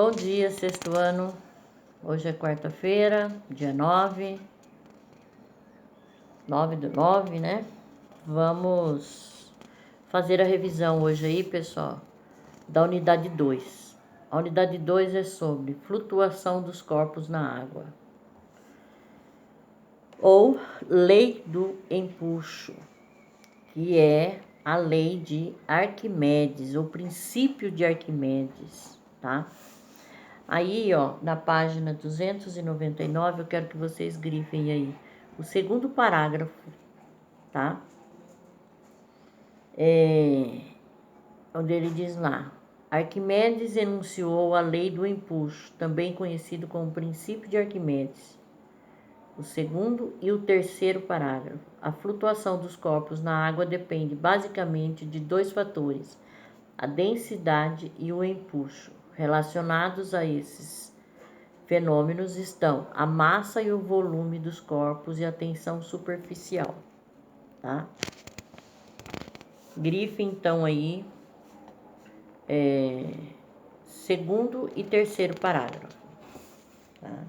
Bom dia, sexto ano. Hoje é quarta-feira, dia 9 do 9, né? Vamos fazer a revisão hoje aí, pessoal, da unidade 2. A unidade 2 é sobre flutuação dos corpos na água, ou lei do empuxo, que é a lei de Arquimedes, o princípio de Arquimedes, tá? Aí, ó, na página 299, eu quero que vocês grifem aí o segundo parágrafo, tá? Onde ele diz lá: Arquimedes enunciou a lei do empuxo, também conhecido como princípio de Arquimedes. O segundo e o terceiro parágrafo. A flutuação dos corpos na água depende basicamente de dois fatores: a densidade e o empuxo. Relacionados a esses fenômenos estão a massa e o volume dos corpos e a tensão superficial, tá? Grife então aí segundo e terceiro parágrafo, tá?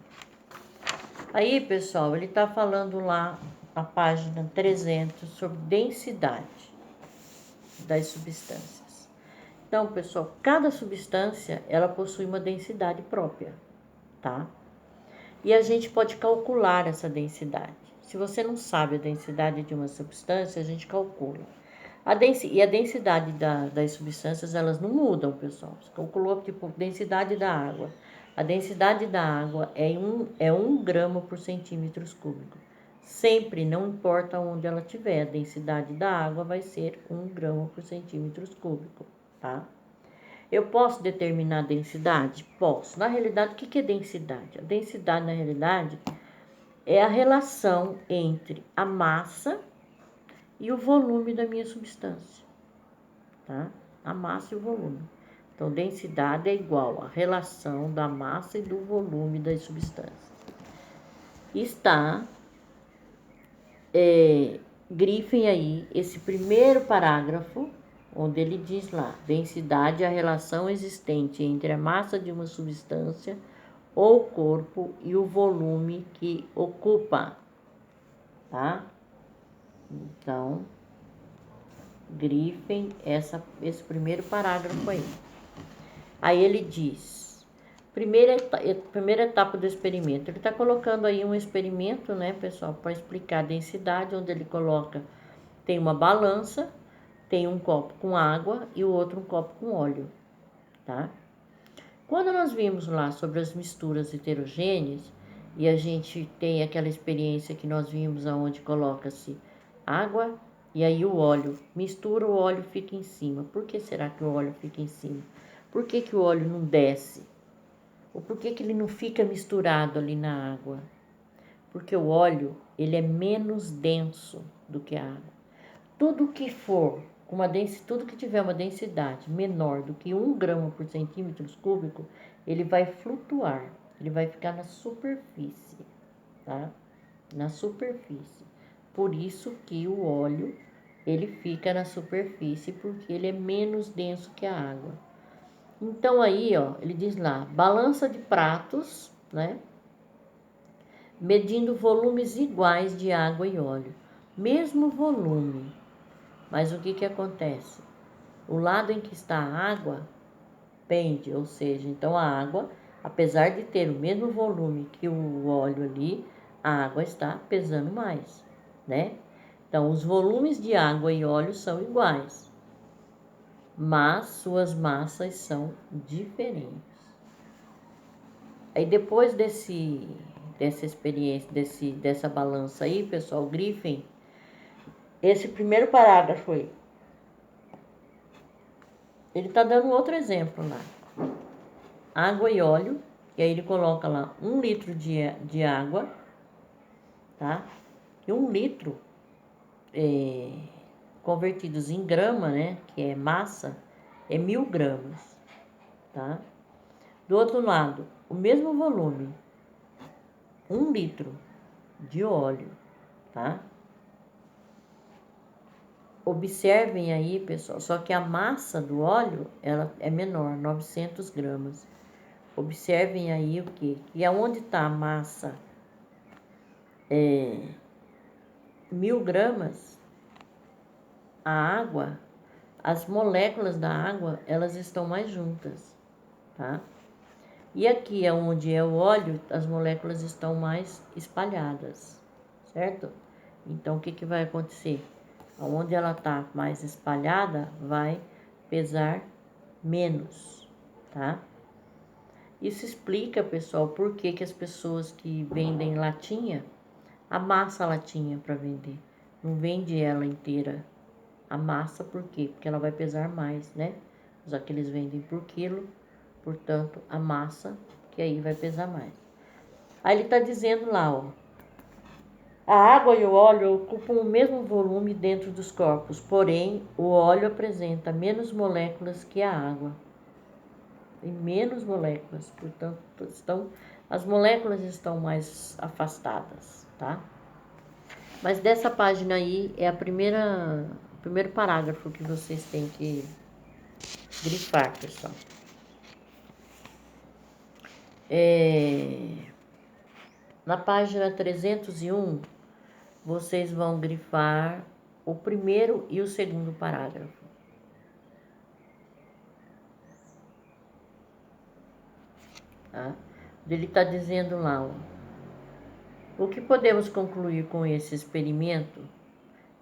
Aí, pessoal, ele tá falando lá na página 300 sobre densidade das substâncias. Então, pessoal, cada substância ela possui uma densidade própria, tá? E a gente pode calcular essa densidade. Se você não sabe a densidade de uma substância, a gente calcula. A densidade das substâncias, elas não mudam, pessoal. Você calculou, tipo, densidade da água. A densidade da água é 1 grama por centímetros cúbicos. Sempre, não importa onde ela estiver, a densidade da água vai ser 1 grama por centímetros cúbicos, tá? Eu posso determinar a densidade? Posso. Na realidade, o que é densidade? A densidade, na realidade, é a relação entre a massa e o volume da minha substância, tá? A massa e o volume. Então, densidade é igual à relação da massa e do volume das substâncias. Está, grifem aí esse primeiro parágrafo, onde ele diz lá: densidade é a relação existente entre a massa de uma substância ou corpo e o volume que ocupa, tá? Então, grifem esse primeiro parágrafo aí. Aí ele diz, primeira etapa do experimento. Ele está colocando aí um experimento, né, pessoal, para explicar a densidade, onde ele coloca, tem uma balança, tem um copo com água e o outro um copo com óleo, tá? Quando nós vimos lá sobre as misturas heterogêneas, e a gente tem aquela experiência que nós vimos aonde coloca-se água e aí o óleo, mistura, o óleo fica em cima. Por que será que o óleo fica em cima? Por que o óleo não desce? Ou por que ele não fica misturado ali na água? Porque o óleo, ele é menos denso do que a água. Tudo que for tudo que tiver uma densidade menor do que 1 grama por centímetros cúbicos, ele vai flutuar, ele vai ficar na superfície, tá? Na superfície. Por isso que o óleo, ele fica na superfície, porque ele é menos denso que a água. Então aí, ó, ele diz lá, balança de pratos, né? Medindo volumes iguais de água e óleo. Mesmo volume. Mas o que acontece? O lado em que está a água pende, ou seja, então a água, apesar de ter o mesmo volume que o óleo ali, a água está pesando mais, né? Então, os volumes de água e óleo são iguais, mas suas massas são diferentes. Aí depois dessa experiência, dessa balança aí, pessoal, grifem esse primeiro parágrafo aí. Ele está dando outro exemplo lá. Água e óleo, e aí ele coloca lá 1 litro de água, tá? E 1 litro convertidos em grama, né? Que é massa, é 1000 gramas, tá? Do outro lado, o mesmo volume, 1 litro de óleo, tá? Observem aí, pessoal, só que a massa do óleo, ela é menor, 900 gramas. Observem aí o que? E aonde está a massa 1000 gramas, a água, as moléculas da água, elas estão mais juntas, tá? E aqui é onde é o óleo, as moléculas estão mais espalhadas, certo? Então, o que que vai acontecer? Onde ela está mais espalhada, vai pesar menos, tá? Isso explica, pessoal, por que que as pessoas que vendem latinha, amassa a latinha para vender. Não vende ela inteira. Amassa por quê? Porque ela vai pesar mais, né? Já que eles vendem por quilo, portanto, amassa, que aí vai pesar mais. Aí ele está dizendo lá, ó. A água e o óleo ocupam o mesmo volume dentro dos corpos, porém, o óleo apresenta menos moléculas que a água. Tem menos moléculas, portanto, as moléculas estão mais afastadas, tá? Mas dessa página aí é o primeiro parágrafo que vocês têm que grifar, pessoal. Na página 301, vocês vão grifar o primeiro e o segundo parágrafo. Tá? Ele está dizendo lá, ó, o que podemos concluir com esse experimento?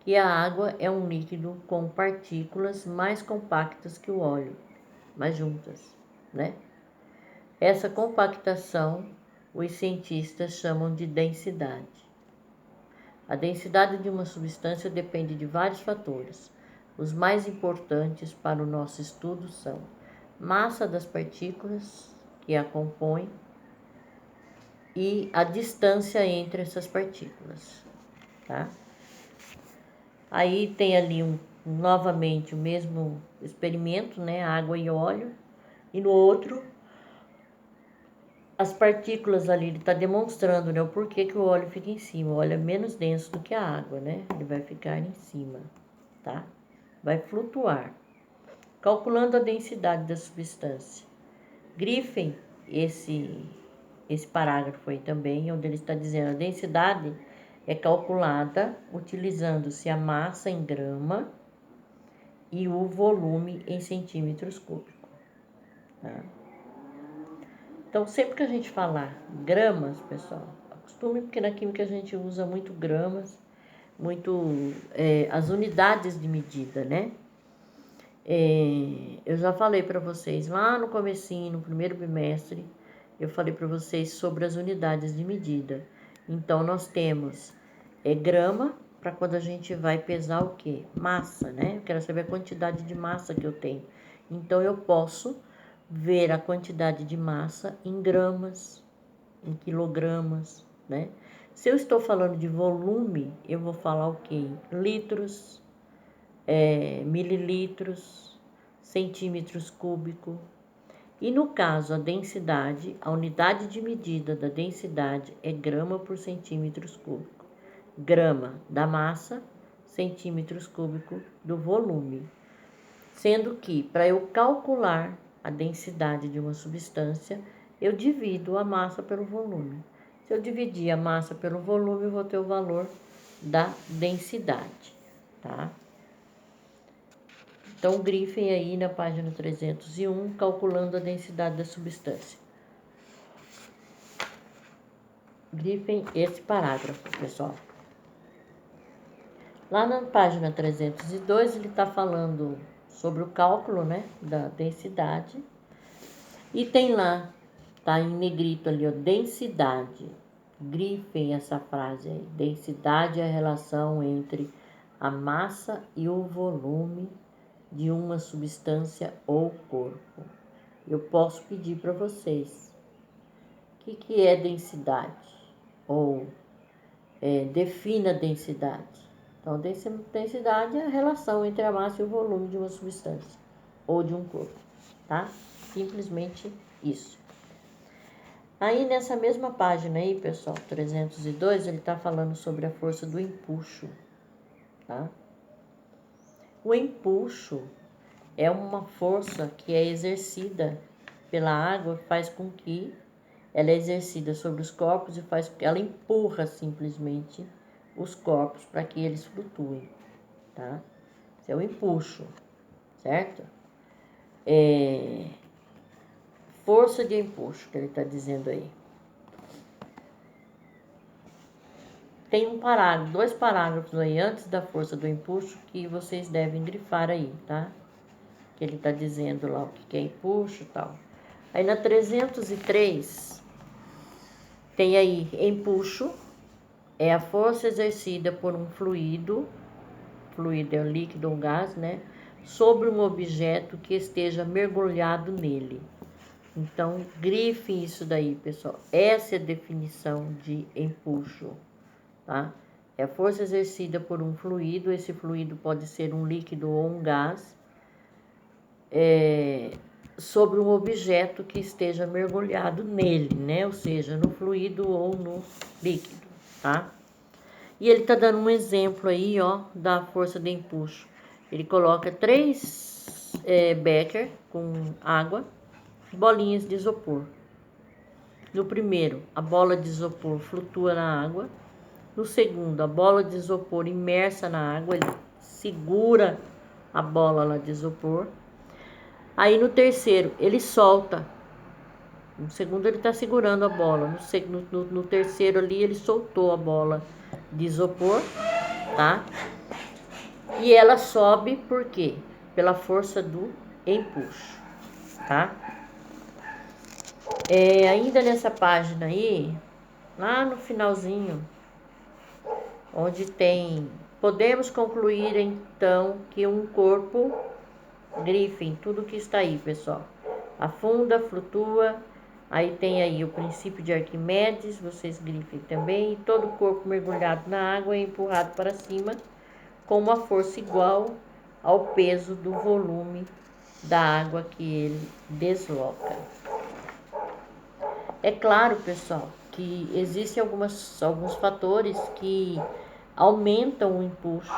Que a água é um líquido com partículas mais compactas que o óleo, mais juntas, né? Essa compactação os cientistas chamam de densidade. A densidade de uma substância depende de vários fatores. Os mais importantes para o nosso estudo são massa das partículas que a compõem e a distância entre essas partículas, tá? Aí tem ali novamente o mesmo experimento, né? Água e óleo. E no outro, as partículas ali, ele está demonstrando, né? O porquê que o óleo fica em cima. O óleo é menos denso do que a água, né? Ele vai ficar em cima, tá? Vai flutuar. Calculando a densidade da substância. Grifem esse parágrafo aí também, onde ele está dizendo a densidade é calculada utilizando-se a massa em grama e o volume em centímetros cúbicos. Tá? Então, sempre que a gente falar gramas, pessoal, acostume, porque na química a gente usa muito gramas, as unidades de medida, né? Eu já falei para vocês lá no comecinho, no primeiro bimestre, eu falei para vocês sobre as unidades de medida. Então, nós temos grama, para quando a gente vai pesar o quê? Massa, né? Eu quero saber a quantidade de massa que eu tenho. Então, eu posso ver a quantidade de massa em gramas, em quilogramas, né? Se eu estou falando de volume, eu vou falar o quê? Litros, mililitros, centímetros cúbicos. E no caso, a densidade, a unidade de medida da densidade é grama por centímetros cúbicos. Grama da massa, centímetros cúbicos do volume. Sendo que, para eu calcular a densidade de uma substância, eu divido a massa pelo volume. Se eu dividir a massa pelo volume, eu vou ter o valor da densidade, tá? Então, grifem aí na página 301, calculando a densidade da substância. Grifem esse parágrafo, pessoal. Lá na página 302, ele está falando sobre o cálculo, né, da densidade. E tem lá, tá em negrito ali, ó, densidade. Grifem essa frase aí. Densidade é a relação entre a massa e o volume de uma substância ou corpo. Eu posso pedir para vocês, o que é densidade? Ou defina a densidade. Então, densidade é a relação entre a massa e o volume de uma substância ou de um corpo, tá? Simplesmente isso. Aí, nessa mesma página aí, pessoal, 302, ele está falando sobre a força do empuxo, tá? O empuxo é uma força que é exercida pela água faz com que ela é exercida sobre os corpos e faz que ela empurra simplesmente os corpos para que eles flutuem, tá? Esse é o empuxo, certo? Força de empuxo que ele está dizendo aí. Tem um parágrafo, 2 parágrafos aí antes da força do empuxo que vocês devem grifar aí, tá? Que ele está dizendo lá o que é empuxo e tal. Aí na 303 tem aí empuxo, é a força exercida por um fluido é um líquido ou um gás, né? Sobre um objeto que esteja mergulhado nele. Então, grifem isso daí, pessoal. Essa é a definição de empuxo, tá? É a força exercida por um fluido, esse fluido pode ser um líquido ou um gás, sobre um objeto que esteja mergulhado nele, né? Ou seja, no fluido ou no líquido, tá? E ele tá dando um exemplo aí, ó, da força de empuxo. Ele coloca 3 becker com água, bolinhas de isopor. No primeiro, a bola de isopor flutua na água. No segundo, a bola de isopor imersa na água, ele segura a bola lá de isopor. Aí no terceiro, ele solta. No segundo, ele está segurando a bola. No terceiro ali, ele soltou a bola de isopor, tá? E ela sobe por quê? Pela força do empuxo, tá? Ainda nessa página aí, lá no finalzinho, onde tem... Podemos concluir, então, que um corpo... Grifem tudo que está aí, pessoal. Afunda, flutua. Aí tem aí o princípio de Arquimedes, vocês grifem também. Todo corpo mergulhado na água é empurrado para cima com uma força igual ao peso do volume da água que ele desloca. É claro, pessoal, que existem alguns fatores que aumentam o empuxo,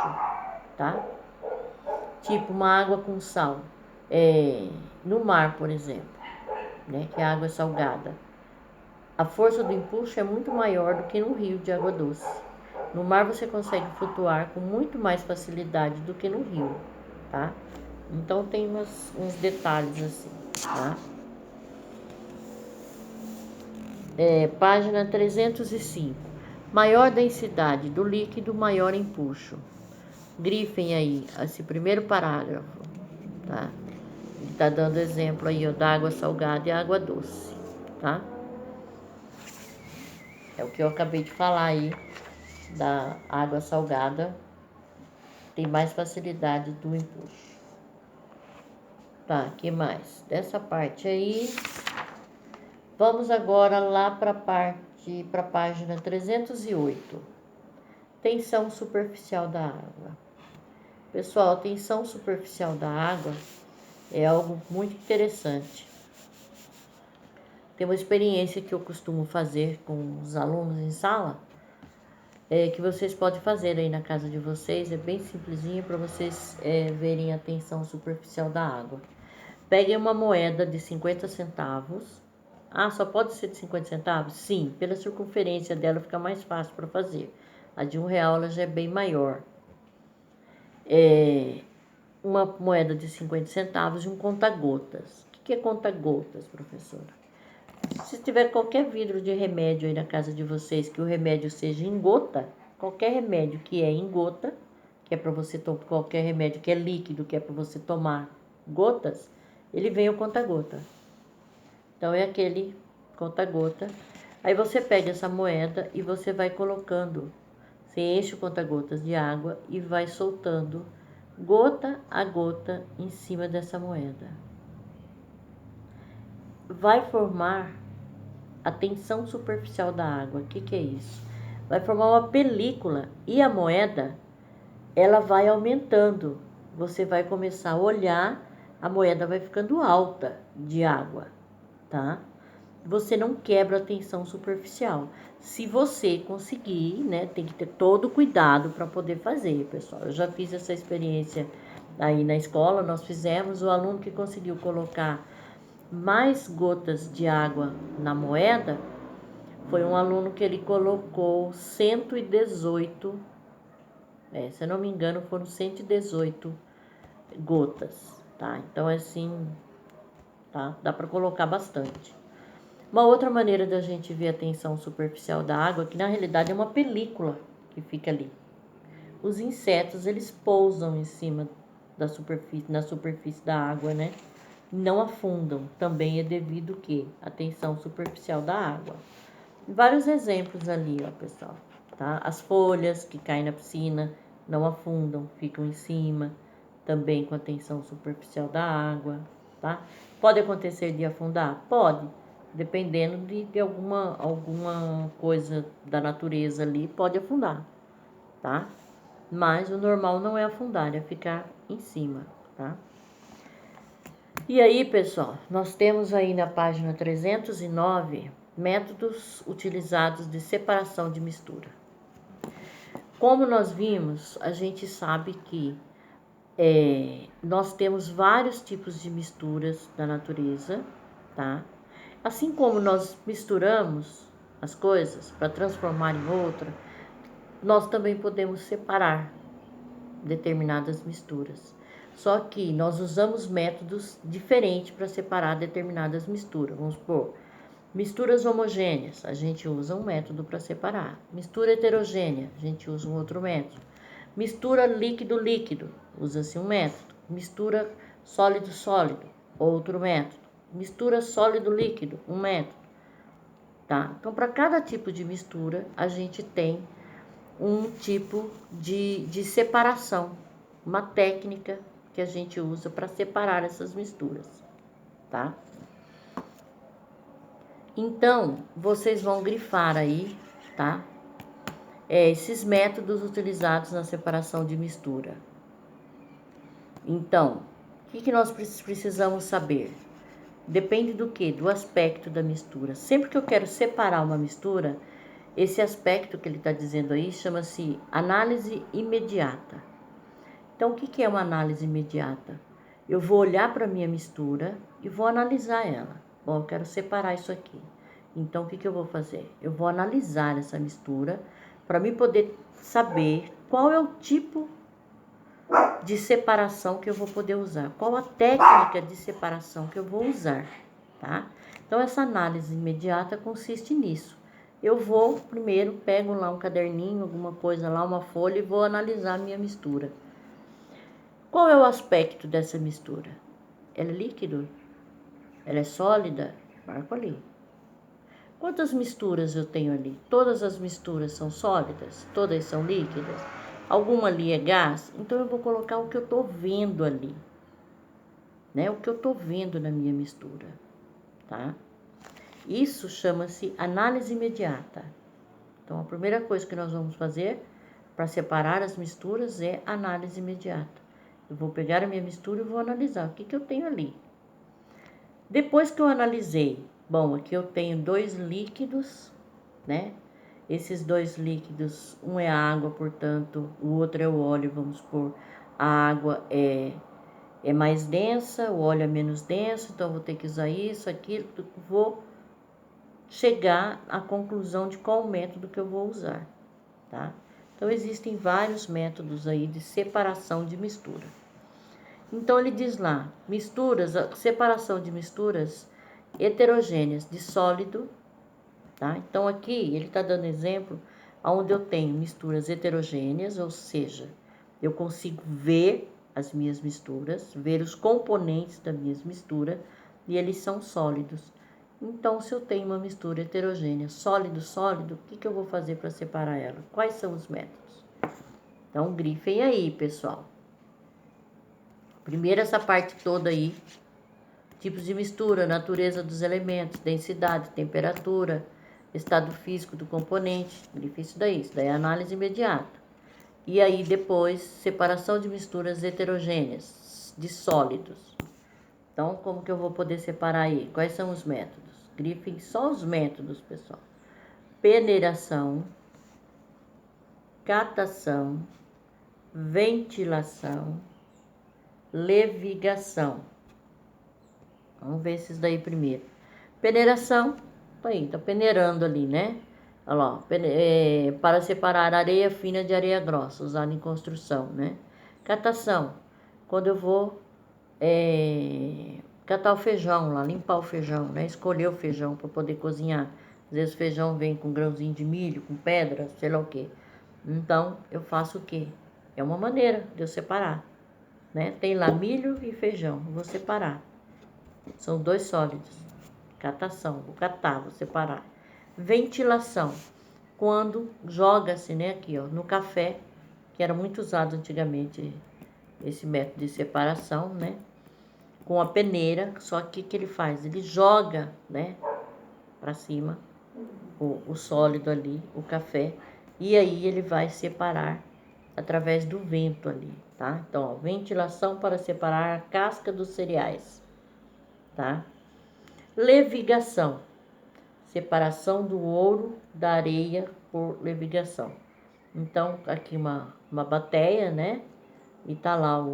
tá? Tipo uma água com sal, no mar, por exemplo, né, que a água é salgada. A força do empuxo é muito maior do que no rio de água doce. No mar você consegue flutuar com muito mais facilidade do que no rio, tá? Então tem uns detalhes assim, tá? Página 305. Maior densidade do líquido, maior empuxo. Grifem aí esse primeiro parágrafo, tá? Ele tá dando exemplo aí, ó, da água salgada e água doce, tá? É o que eu acabei de falar aí, da água salgada, tem mais facilidade do empuxo. Tá, que mais? Dessa parte aí, vamos agora lá para a página 308. Tensão superficial da água. Pessoal, a tensão superficial da água é algo muito interessante. Tem uma experiência que eu costumo fazer com os alunos em sala, que vocês podem fazer aí na casa de vocês, é bem simplesinho para vocês verem a tensão superficial da água. Peguem uma moeda de 50 centavos. Ah, só pode ser de 50 centavos? Sim, pela circunferência dela fica mais fácil para fazer. A de R$1 ela já é bem maior. Uma moeda de 50 centavos e um conta-gotas. O que é conta-gotas, professora? Se tiver qualquer vidro de remédio aí na casa de vocês, que o remédio seja em gota, qualquer remédio que é em gota, que é para você tomar, qualquer remédio que é líquido, que é para você tomar gotas, ele vem o conta-gota. Então é aquele conta-gota. Aí você pega essa moeda e você vai colocando, você enche o conta-gotas de água e vai soltando gota a gota em cima dessa moeda. Vai formar a tensão superficial da água. O que é isso? Vai formar uma película e a moeda, ela vai aumentando. Você vai começar a olhar, a moeda vai ficando alta de água, tá? Você não quebra a tensão superficial. Se você conseguir, né, tem que ter todo o cuidado para poder fazer, pessoal. Eu já fiz essa experiência aí na escola, nós fizemos, o aluno que conseguiu colocar mais gotas de água na moeda, foi um aluno que ele colocou 118, se eu não me engano, foram 118 gotas, tá? Então, assim, tá? Dá para colocar bastante. Uma outra maneira da gente ver a tensão superficial da água, que na realidade é uma película que fica ali. Os insetos, eles pousam em cima da superfície, na superfície da água, né? Não afundam. Também é devido ao quê? A tensão superficial da água. Vários exemplos ali, ó, pessoal, tá? As folhas que caem na piscina não afundam, ficam em cima, também com a tensão superficial da água, tá? Pode acontecer de afundar? Pode, dependendo de alguma coisa da natureza ali, pode afundar, tá? Mas o normal não é afundar, é ficar em cima, tá? E aí, pessoal, nós temos aí na página 309 métodos utilizados de separação de mistura. Como nós vimos, a gente sabe que nós temos vários tipos de misturas da natureza, tá? Assim como nós misturamos as coisas para transformar em outra, nós também podemos separar determinadas misturas. Só que nós usamos métodos diferentes para separar determinadas misturas. Vamos supor, misturas homogêneas, a gente usa um método para separar. Mistura heterogênea, a gente usa um outro método. Mistura líquido-líquido, usa-se um método. Mistura sólido-sólido, outro método. Mistura sólido-líquido, um método. Tá? Então, para cada tipo de mistura, a gente tem um tipo de separação, uma técnica que a gente usa para separar essas misturas, tá? Então, vocês vão grifar aí, tá? Esses métodos utilizados na separação de mistura. Então, o que nós precisamos saber? Depende do que? Do aspecto da mistura. Sempre que eu quero separar uma mistura, esse aspecto que ele está dizendo aí chama-se análise imediata. Então, o que é uma análise imediata? Eu vou olhar para a minha mistura e vou analisar ela. Bom, eu quero separar isso aqui. Então, o que eu vou fazer? Eu vou analisar essa mistura para me poder saber qual é o tipo de separação que eu vou poder usar, qual a técnica de separação que eu vou usar, tá? Então, essa análise imediata consiste nisso. Eu vou, primeiro, pego lá um caderninho, alguma coisa lá, uma folha e vou analisar a minha mistura. Qual é o aspecto dessa mistura? Ela é líquido? Ela é sólida? Marco ali. Quantas misturas eu tenho ali? Todas as misturas são sólidas? Todas são líquidas? Alguma ali é gás? Então eu vou colocar o que eu estou vendo ali, né? O que eu estou vendo na minha mistura, tá? Isso chama-se análise imediata. Então a primeira coisa que nós vamos fazer para separar as misturas é análise imediata. Eu vou pegar a minha mistura e vou analisar o que eu tenho ali. Depois que eu analisei, bom, aqui eu tenho 2 líquidos, né? Esses 2 líquidos, um é a água, portanto, o outro é o óleo, vamos supor. A água é mais densa, o óleo é menos denso, então eu vou ter que usar isso, aquilo, vou chegar à conclusão de qual método que eu vou usar, tá? Então, existem vários métodos aí de separação de mistura. Então, ele diz lá, misturas, separação de misturas heterogêneas de sólido, tá? Então, aqui ele está dando exemplo onde eu tenho misturas heterogêneas, ou seja, eu consigo ver as minhas misturas, ver os componentes das minhas misturas, e eles são sólidos. Então, se eu tenho uma mistura heterogênea, sólido-sólido, o que eu vou fazer para separar ela? Quais são os métodos? Então, grifem aí, pessoal. Primeiro, essa parte toda aí, tipos de mistura, natureza dos elementos, densidade, temperatura, estado físico do componente, grife isso daí é análise imediata. E aí, depois, separação de misturas heterogêneas, de sólidos. Então, como que eu vou poder separar aí? Quais são os métodos? Grifem só os métodos, pessoal. Peneiração, catação, ventilação, levigação. Vamos ver esses daí primeiro. Peneiração, tá peneirando ali, né? Olha lá, para separar areia fina de areia grossa, usada em construção, né? Catação, quando eu vou catar o feijão lá, limpar o feijão, né? Escolher o feijão para poder cozinhar. Às vezes o feijão vem com grãozinho de milho, com pedra, sei lá o quê. Então, eu faço o quê? É uma maneira de eu separar, né? Tem lá milho e feijão, vou separar. São dois sólidos. Catação, vou catar, vou separar. Ventilação, quando joga-se, né, aqui, ó, no café, que era muito usado antigamente esse método de separação, né? Com a peneira, só que o que ele faz? Ele joga, né, para cima o sólido ali, o café, e aí ele vai separar através do vento ali, tá? Então, ó, ventilação para separar a casca dos cereais, tá? Levigação, separação do ouro da areia por levigação. Então, aqui uma bateia, né? E tá lá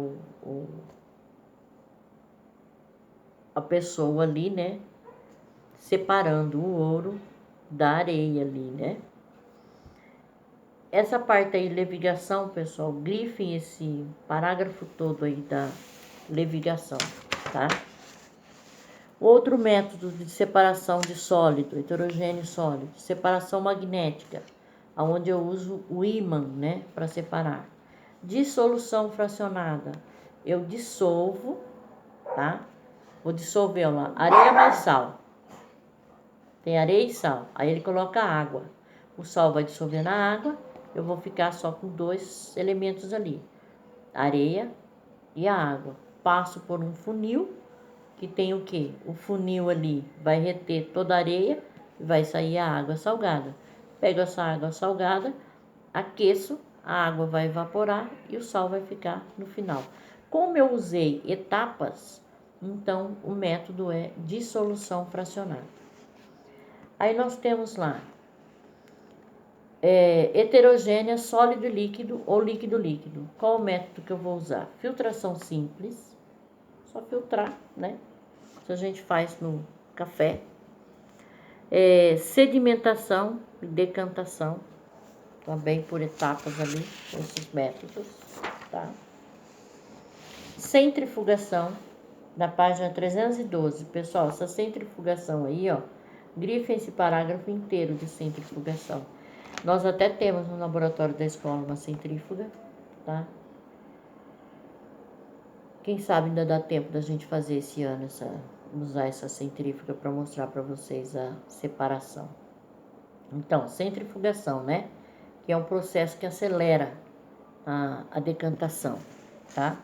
a pessoa ali, né? Separando o ouro da areia ali, né? Essa parte aí, levigação, pessoal, grifem esse parágrafo todo aí da levigação, tá? Outro método de separação de sólido, heterogêneo e sólido, separação magnética, onde eu uso o ímã, né, para separar. Dissolução fracionada, eu dissolvo, tá? Vou dissolver lá, areia mais sal. Tem areia e sal, aí ele coloca água. O sal vai dissolver na água, eu vou ficar só com dois elementos ali, areia e a água. Passo por um funil, que tem o quê? O funil ali vai reter toda a areia e vai sair a água salgada. Pego essa água salgada, aqueço, a água vai evaporar e o sal vai ficar no final. Como eu usei etapas, então o método é dissolução fracionada. Aí nós temos lá heterogênea, sólido e líquido ou líquido-líquido. Qual o método que eu vou usar? Filtração simples, só filtrar, né? Isso a gente faz no café. Sedimentação e decantação, também por etapas ali, esses métodos, tá? Centrifugação, na página 312. Pessoal, essa centrifugação aí, ó, grifem esse parágrafo inteiro de centrifugação. Nós até temos no laboratório da escola uma centrífuga, tá? Quem sabe ainda dá tempo da gente fazer esse ano, usar essa centrífuga para mostrar para vocês a separação. Então, centrifugação, né? Que é um processo que acelera a decantação, tá?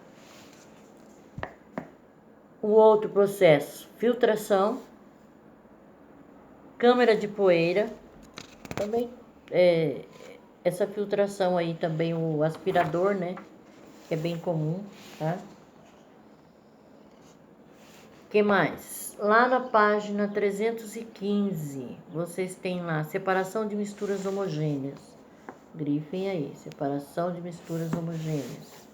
O outro processo, filtração, câmara de poeira, também essa filtração aí também o aspirador, né? Que é bem comum, tá? Que mais? Lá na página 315, vocês têm lá separação de misturas homogêneas. Grifem aí, separação de misturas homogêneas.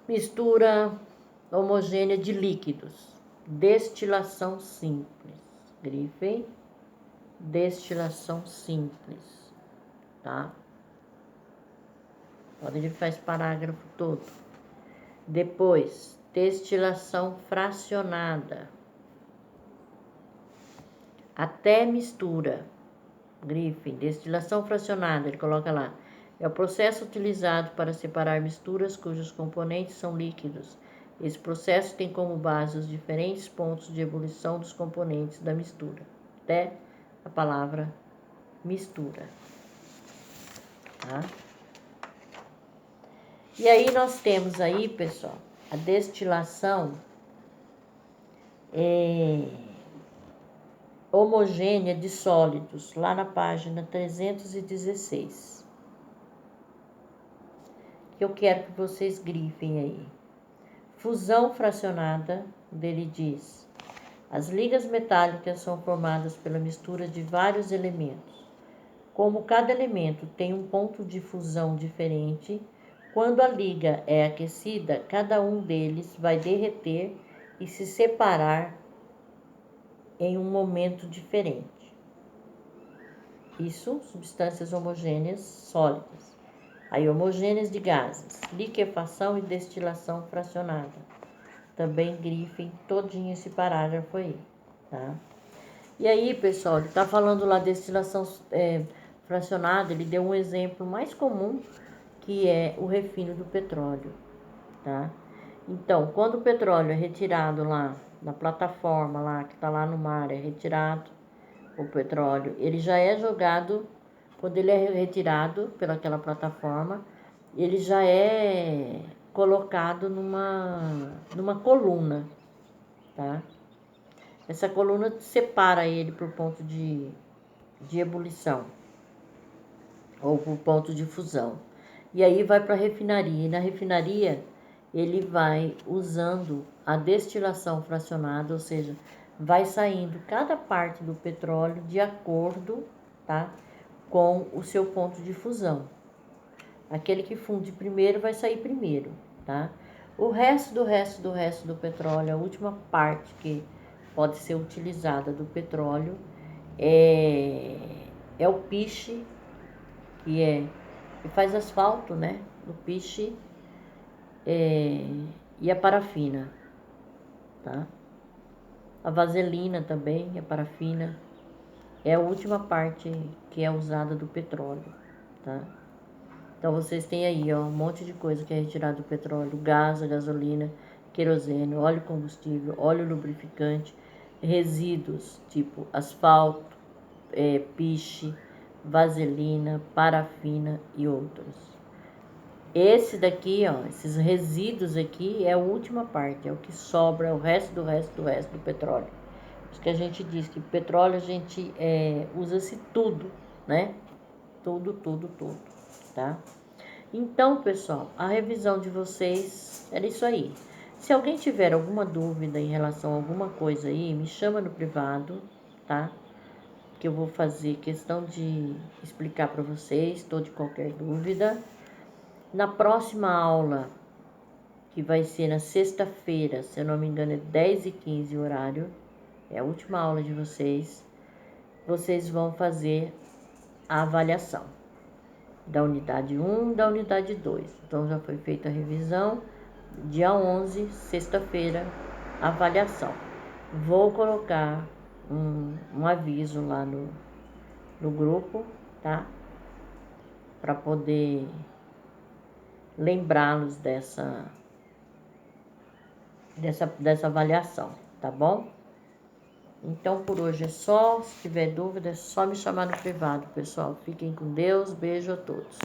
Mistura homogênea de líquidos. Destilação simples. Grifem. Destilação simples. Tá? Pode grifar esse parágrafo todo. Depois, destilação fracionada. Até mistura. Grifem. Destilação fracionada, ele coloca lá. É o processo utilizado para separar misturas cujos componentes são líquidos. Esse processo tem como base os diferentes pontos de ebulição dos componentes da mistura, até a palavra mistura. Tá? E aí nós temos aí, pessoal, a destilação homogênea de sólidos, lá na página 316. Que eu quero que vocês grifem aí. Fusão fracionada, dele diz: as ligas metálicas são formadas pela mistura de vários elementos. Como cada elemento tem um ponto de fusão diferente, Quando a liga é aquecida, cada um deles vai derreter e se separar em um momento diferente. Isso, substâncias homogêneas sólidas. Aí, homogêneas de gases, liquefação e destilação fracionada. Também grifem todinho esse parágrafo aí, tá? E aí, pessoal, ele está falando lá destilação fracionada, ele deu um exemplo mais comum, que é o refino do petróleo, tá? Então, quando o petróleo é retirado lá na plataforma lá, que está lá no mar, é retirado o petróleo, ele já é jogado, quando ele é retirado pelaquela plataforma, ele já é colocado numa coluna, tá? Essa coluna separa ele por ponto de ebulição ou por ponto de fusão. E aí vai para a refinaria. E na refinaria ele vai usando a destilação fracionada, ou seja, vai saindo cada parte do petróleo de acordo, tá, com o seu ponto de fusão. Aquele que funde primeiro vai sair primeiro, tá? O resto do petróleo, a última parte que pode ser utilizada do petróleo é o piche, que faz asfalto, né? O piche e a parafina, tá? A vaselina também, a parafina, é a última parte que é usada do petróleo, tá? Então vocês têm aí, ó, um monte de coisa que é retirada do petróleo: gás, a gasolina, querosene, óleo combustível, óleo lubrificante, resíduos tipo asfalto, piche, vaselina, parafina e outros. Esse daqui, ó, esses resíduos aqui é a última parte, é o que sobra, o resto do petróleo. Por isso que a gente diz que petróleo a gente usa-se tudo, né? Tudo, tá? Então, pessoal, a revisão de vocês era isso aí. Se alguém tiver alguma dúvida em relação a alguma coisa aí, me chama no privado, tá? Que eu vou fazer questão de explicar para vocês, estou de qualquer dúvida. Na próxima aula, que vai ser na sexta-feira, se eu não me engano é 10h15 o horário, é a última aula de vocês, vocês vão fazer a avaliação da unidade 1 e da unidade 2. Então, já foi feita a revisão, dia 11, sexta-feira, avaliação. Vou colocar um aviso lá no grupo, tá? Para poder lembrá-los dessa avaliação, tá bom? Então, por hoje é só. Se tiver dúvida, é só me chamar no privado, pessoal. Fiquem com Deus. Beijo a todos.